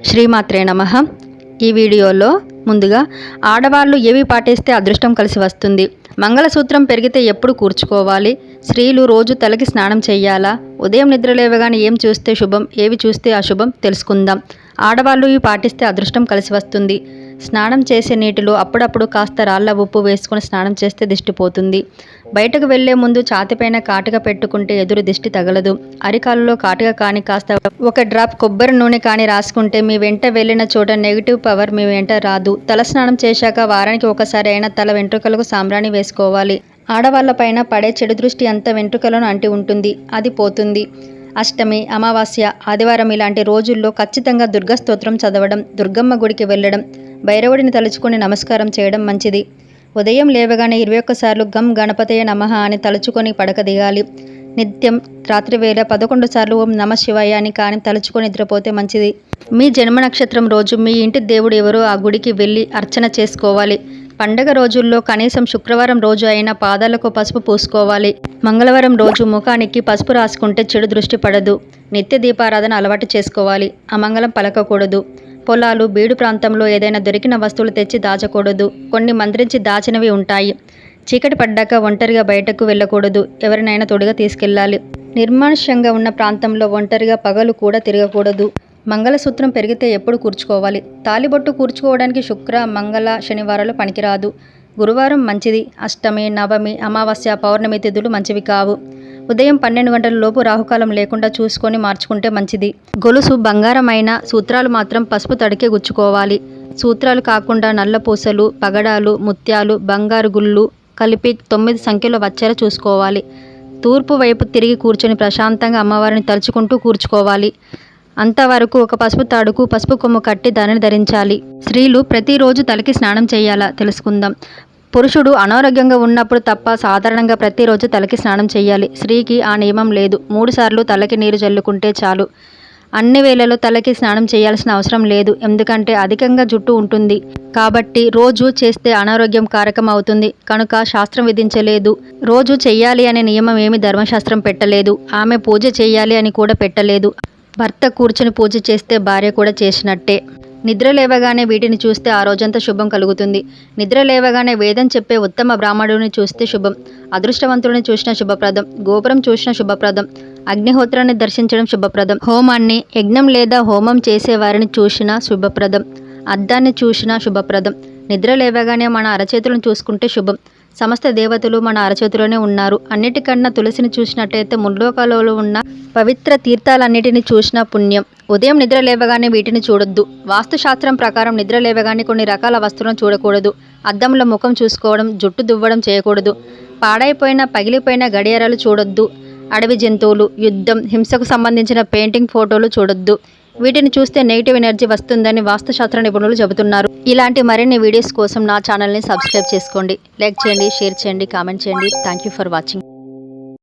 శ్రీమాత్రే నమః. ఈ వీడియోలో ముందుగా ఆడవాళ్ళు ఏవి పాటిస్తే అదృష్టం కలిసి వస్తుంది, మంగళసూత్రం పెరిగితే ఎప్పుడు కూర్చుకోవాలి, స్త్రీలు రోజు తలకి స్నానం చేయాలా, ఉదయం నిద్ర లేవగానే ఏం చూస్తే శుభం, ఏవి చూస్తే అశుభం తెలుసుకుందాం. ఆడవాళ్ళు ఇవి పాటిస్తే అదృష్టం కలిసి వస్తుంది. స్నానం చేసే నీటిలో అప్పుడప్పుడు కాస్త రాళ్ళ ఉప్పు వేసుకొని స్నానం చేస్తే దిష్టి పోతుంది. బయటకు వెళ్లే ముందు ఛాతిపైన కాటుక పెట్టుకుంటే ఎదురు దిష్టి తగలదు. అరికాలలో కాటుక కాని కాస్త ఒక డ్రాప్ కొబ్బరి నూనె కాని రాసుకుంటే మీ వెంట వెళ్ళిన చోట నెగిటివ్ పవర్ మీ వెంట రాదు. తలస్నానం చేశాక వారానికి ఒకసారి అయినా తల వెంట్రుకలకు సాంబ్రాణి వేసుకోవాలి. ఆడవాళ్లపైన పడే చెడు దృష్టి అంతా వెంట్రుకలను అంటి ఉంటుంది, అది పోతుంది. అష్టమి, అమావాస్య, ఆదివారం ఇలాంటి రోజుల్లో ఖచ్చితంగా దుర్గా స్తోత్రం చదవడం, దుర్గమ్మ గుడికి వెళ్ళడం, భైరవుడిని తలుచుకొని నమస్కారం చేయడం మంచిది. ఉదయం లేవగానే 21 సార్లు గం గణపతయ నమః అని తలుచుకొని పడక దిగాలి. నిత్యం రాత్రివేళ 11 సార్లు ఓం నమ శివాయ అని కానీ తలుచుకొని నిద్రపోతే మంచిది. మీ జన్మ నక్షత్రం రోజు మీ ఇంటి దేవుడు ఎవరో ఆ గుడికి వెళ్ళి అర్చన చేసుకోవాలి. పండగ రోజుల్లో కనీసం శుక్రవారం రోజు అయినా పాదాలకు పసుపు పూసుకోవాలి. మంగళవారం రోజు ముఖానికి పసుపు రాసుకుంటే చెడు దృష్టి పడదు. నిత్య దీపారాధన అలవాటు చేసుకోవాలి. అమంగళం పలకకూడదు. పొలాలు, బీడు ప్రాంతంలో ఏదైనా దొరికిన వస్తువులు తెచ్చి దాచకూడదు. కొన్ని మంత్రించి దాచినవి ఉంటాయి. చీకటి పడ్డాక ఒంటరిగా బయటకు వెళ్ళకూడదు. ఎవరినైనా తోడుగా తీసుకెళ్ళాలి. నిర్మానుష్యంగా ఉన్న ప్రాంతంలో ఒంటరిగా పగలు కూడా తిరగకూడదు. మంగళసూత్రం పెరిగితే ఎప్పుడు కూర్చుకోవాలి. తాలిబొట్టు కూర్చుకోవడానికి శుక్ర, మంగళ, శనివారాలు పనికిరాదు. గురువారం మంచిది. అష్టమి, నవమి, అమావాస్య, పౌర్ణమి తిథులు మంచివి కావు. ఉదయం 12 గంటల లోపు రాహుకాలం లేకుండా చూసుకొని మార్చుకుంటే మంచిది. గొలుసు బంగారమైన, సూత్రాలు మాత్రం పసుపు తడికే గుచ్చుకోవాలి. సూత్రాలు కాకుండా నల్ల పూసలు, పగడాలు, ముత్యాలు, బంగారు గుళ్ళు కలిపి 9 సంఖ్యలో వచ్చేలా చూసుకోవాలి. తూర్పు వైపు తిరిగి కూర్చొని ప్రశాంతంగా అమ్మవారిని తలుచుకుంటూ కూర్చుకోవాలి. అంతవరకు ఒక పసుపు తాడుకు పసుపు కొమ్ము కట్టి దానిని ధరించాలి. స్త్రీలు ప్రతిరోజు తలకి స్నానం చేయాలా తెలుసుకుందాం. పురుషుడు అనారోగ్యంగా ఉన్నప్పుడు తప్ప సాధారణంగా ప్రతిరోజు తలకి స్నానం చేయాలి. స్త్రీకి ఆ నియమం లేదు. 3 సార్లు తలకి నీరు జల్లుకుంటే చాలు. అన్ని వేళలో తలకి స్నానం చేయాల్సిన అవసరం లేదు. ఎందుకంటే అధికంగా జుట్టు ఉంటుంది కాబట్టి రోజు చేస్తే అనారోగ్యం కారకం అవుతుంది కనుక శాస్త్రం విధించలేదు. రోజు చెయ్యాలి అనే నియమం ఏమి ధర్మశాస్త్రం పెట్టలేదు. ఆమె పూజ చేయాలి అని కూడా పెట్టలేదు. భర్త కూర్చుని పూజ చేస్తే భార్య కూడా చేసినట్టే. నిద్ర లేవగానే వీటిని చూస్తే ఆ రోజంతా శుభం కలుగుతుంది. నిద్ర లేవగానే వేదం చెప్పే ఉత్తమ బ్రాహ్మణుడిని చూస్తే శుభం. అదృష్టవంతుడిని చూసిన శుభప్రదం. గోపురం చూసిన శుభప్రదం. అగ్నిహోత్రాన్ని దర్శించడం శుభప్రదం. హోమాన్ని, యజ్ఞం లేదా హోమం చేసేవారిని చూసినా శుభప్రదం. అద్దాన్ని చూసినా శుభప్రదం. నిద్ర లేవగానే మన అరచేతులను చూసుకుంటే శుభం. సమస్త దేవతలు మన అరచేతిలోనే ఉన్నారు. అన్నిటికన్నా తులసిని చూసినట్టయితే ముల్లోకాలలో ఉన్న పవిత్ర తీర్థాలన్నిటిని చూసిన పుణ్యం. ఉదయం నిద్ర లేవగానే వీటిని చూడొద్దు. వాస్తుశాస్త్రం ప్రకారం నిద్ర లేవగానే కొన్ని రకాల వస్తువులను చూడకూడదు. అద్దంలో ముఖం చూసుకోవడం, జుట్టు దువ్వడం చేయకూడదు. పాడైపోయిన, పగిలిపోయిన గడియారాలు చూడొద్దు. అడవి జంతువులు, యుద్ధం, హింసకు సంబంధించిన పెయింటింగ్ ఫోటోలు చూడొద్దు. వీటిని చూస్తే నెగిటివ్ ఎనర్జీ వస్తుందని వాస్తుశాస్త్ర నిపుణులు చెబుతున్నారు. ఇలాంటి మరిన్ని వీడియోస్ కోసం నా ఛానల్ని సబ్స్క్రైబ్ చేసుకోండి. లైక్ చేయండి, షేర్ చేయండి, కామెంట్ చేయండి. Thank you for watching.